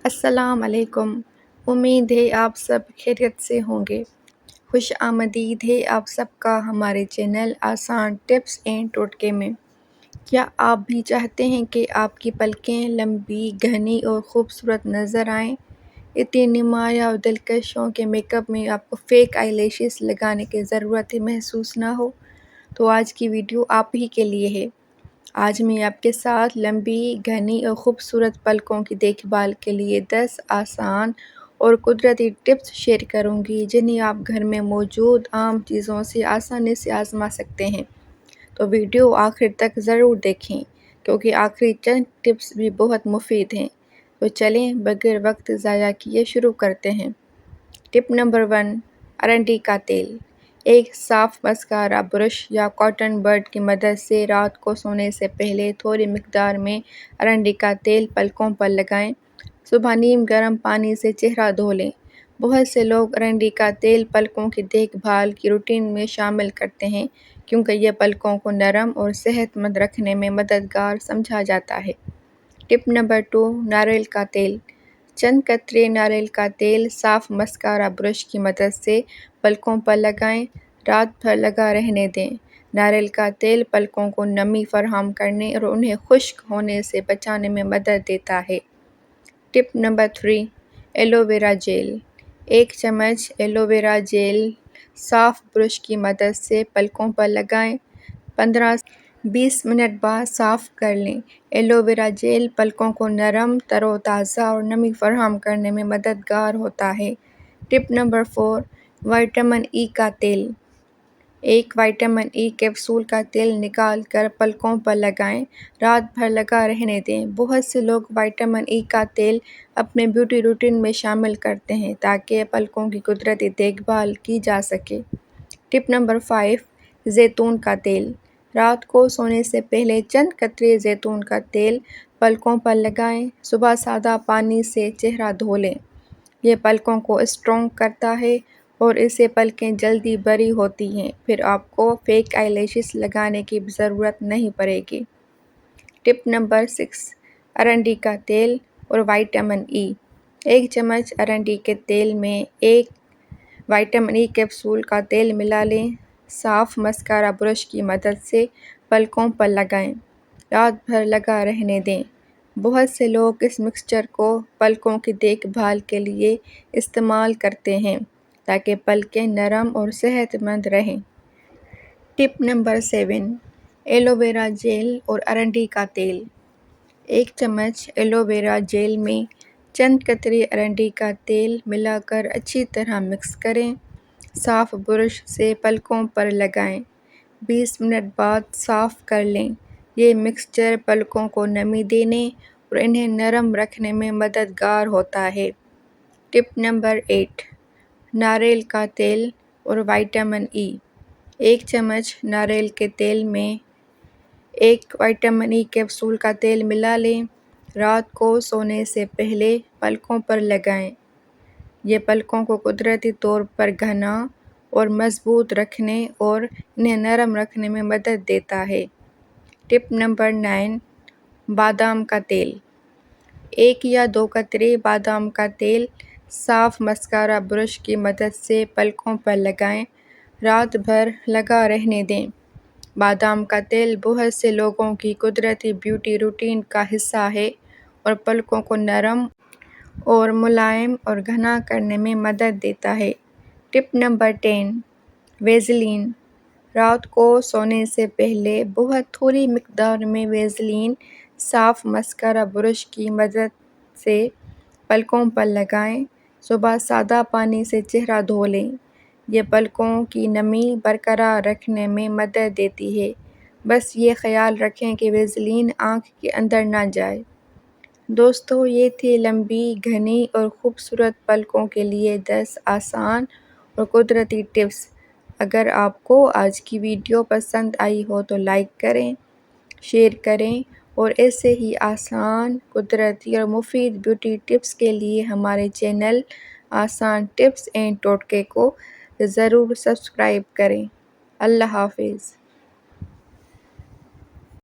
السلام علیکم۔ امید ہے آپ سب خیریت سے ہوں گے۔ خوش آمدید ہے آپ سب کا ہمارے چینل آسان ٹپس اینڈ ٹوٹکے میں۔ کیا آپ بھی چاہتے ہیں کہ آپ کی پلکیں لمبی، گھنی اور خوبصورت نظر آئیں؟ اتنی نمایاں اور دلکشوں کے میک اپ میں آپ کو فیک آئی لیشز لگانے کی ضرورت محسوس نہ ہو تو آج کی ویڈیو آپ ہی کے لیے ہے۔ آج میں آپ کے ساتھ لمبی، گھنی اور خوبصورت پلکوں کی دیکھ بھال کے لیے 10 آسان اور قدرتی ٹپس شیئر کروں گی جنہیں آپ گھر میں موجود عام چیزوں سے آسانی سے آزما سکتے ہیں۔ تو ویڈیو آخر تک ضرور دیکھیں کیونکہ آخری چند ٹپس بھی بہت مفید ہیں۔ تو چلیں بغیر وقت ضائع کیے شروع کرتے ہیں۔ ٹپ نمبر 1، ارنڈی کا تیل۔ ایک صاف مسکارا برش یا کاٹن بڈ کی مدد سے رات کو سونے سے پہلے تھوڑی مقدار میں ارنڈی کا تیل پلکوں پر لگائیں۔ صبح نیم گرم پانی سے چہرہ دھو لیں۔ بہت سے لوگ ارنڈی کا تیل پلکوں کی دیکھ بھال کی روٹین میں شامل کرتے ہیں کیونکہ یہ پلکوں کو نرم اور صحت مند رکھنے میں مددگار سمجھا جاتا ہے۔ ٹپ نمبر 2، ناریل کا تیل۔ چند قطرے ناریل کا تیل صاف مسکارا برش کی مدد سے پلکوں پر لگائیں۔ رات بھر لگا رہنے دیں۔ ناریل کا تیل پلکوں کو نمی فراہم کرنے اور انہیں خشک ہونے سے بچانے میں مدد دیتا ہے۔ ٹپ نمبر 3، ایلو ویرا جیل۔ ایک چمچ ایلو ویرا جیل صاف برش کی مدد سے پلکوں پر لگائیں۔ 15 سے 20 منٹ بعد صاف کر لیں۔ ایلو ویرا جیل پلکوں کو نرم، تر و تازہ اور نمی فراہم کرنے میں مددگار ہوتا ہے۔ ٹپ نمبر 4، وٹامن ای کا تیل۔ ایک وٹامن ای کیپسول کا تیل نکال کر پلکوں پر لگائیں۔ رات بھر لگا رہنے دیں۔ بہت سے لوگ وٹامن ای کا تیل اپنے بیوٹی روٹین میں شامل کرتے ہیں تاکہ پلکوں کی قدرتی دیکھ بھال کی جا سکے۔ ٹپ نمبر 5، زیتون کا تیل۔ رات کو سونے سے پہلے چند قطرے زیتون کا تیل پلکوں پر لگائیں۔ صبح سادہ پانی سے چہرہ دھو لیں۔ یہ پلکوں کو اسٹرانگ کرتا ہے اور اس سے پلکیں جلدی بری ہوتی ہیں۔ پھر آپ کو فیک آئی لیشز لگانے کی ضرورت نہیں پڑے گی۔ ٹپ نمبر 6، ارنڈی کا تیل اور وٹامن ای۔ ایک چمچ ارنڈی کے تیل میں ایک وٹامن ای کیپسول کا تیل ملا لیں۔ صاف مسکارا برش کی مدد سے پلکوں پر لگائیں۔ رات بھر لگا رہنے دیں۔ بہت سے لوگ اس مکسچر کو پلکوں کی دیکھ بھال کے لیے استعمال کرتے ہیں تاکہ پلکیں نرم اور صحت مند رہیں۔ ٹپ نمبر 7، ایلو ویرا جیل اور ارنڈی کا تیل۔ ایک چمچ ایلو ویرا جیل میں چند قطرے ارنڈی کا تیل ملا کر اچھی طرح مکس کریں۔ صاف برش سے پلکوں پر لگائیں۔ 20 منٹ بعد صاف کر لیں۔ یہ مکسچر پلکوں کو نمی دینے اور انہیں نرم رکھنے میں مددگار ہوتا ہے۔ ٹپ نمبر 8، ناریل کا تیل اور وٹامن ای۔ ایک چمچ ناریل کے تیل میں ایک وٹامن ای کیپسول کا تیل ملا لیں۔ رات کو سونے سے پہلے پلکوں پر لگائیں۔ یہ پلکوں کو قدرتی طور پر گھنا اور مضبوط رکھنے اور انہیں نرم رکھنے میں مدد دیتا ہے۔ ٹپ نمبر 9، بادام کا تیل۔ ایک یا دو قطرے بادام کا تیل صاف مسکارا برش کی مدد سے پلکوں پر لگائیں۔ رات بھر لگا رہنے دیں۔ بادام کا تیل بہت سے لوگوں کی قدرتی بیوٹی روٹین کا حصہ ہے اور پلکوں کو نرم اور ملائم اور گھنا کرنے میں مدد دیتا ہے۔ ٹپ نمبر 10، ویزلین۔ رات کو سونے سے پہلے بہت تھوڑی مقدار میں ویزلین صاف مسکارا برش کی مدد سے پلکوں پر لگائیں۔ صبح سادہ پانی سے چہرہ دھو لیں۔ یہ پلکوں کی نمی برقرار رکھنے میں مدد دیتی ہے۔ بس یہ خیال رکھیں کہ ویزلین آنکھ کے اندر نہ جائے۔ دوستو، یہ تھی لمبی، گھنی اور خوبصورت پلکوں کے لیے 10 آسان اور قدرتی ٹپس۔ اگر آپ کو آج کی ویڈیو پسند آئی ہو تو لائک کریں، شیئر کریں اور ایسے ہی آسان، قدرتی اور مفید بیوٹی ٹپس کے لیے ہمارے چینل آسان ٹپس اینڈ ٹوٹکے کو ضرور سبسکرائب کریں۔ اللہ حافظ۔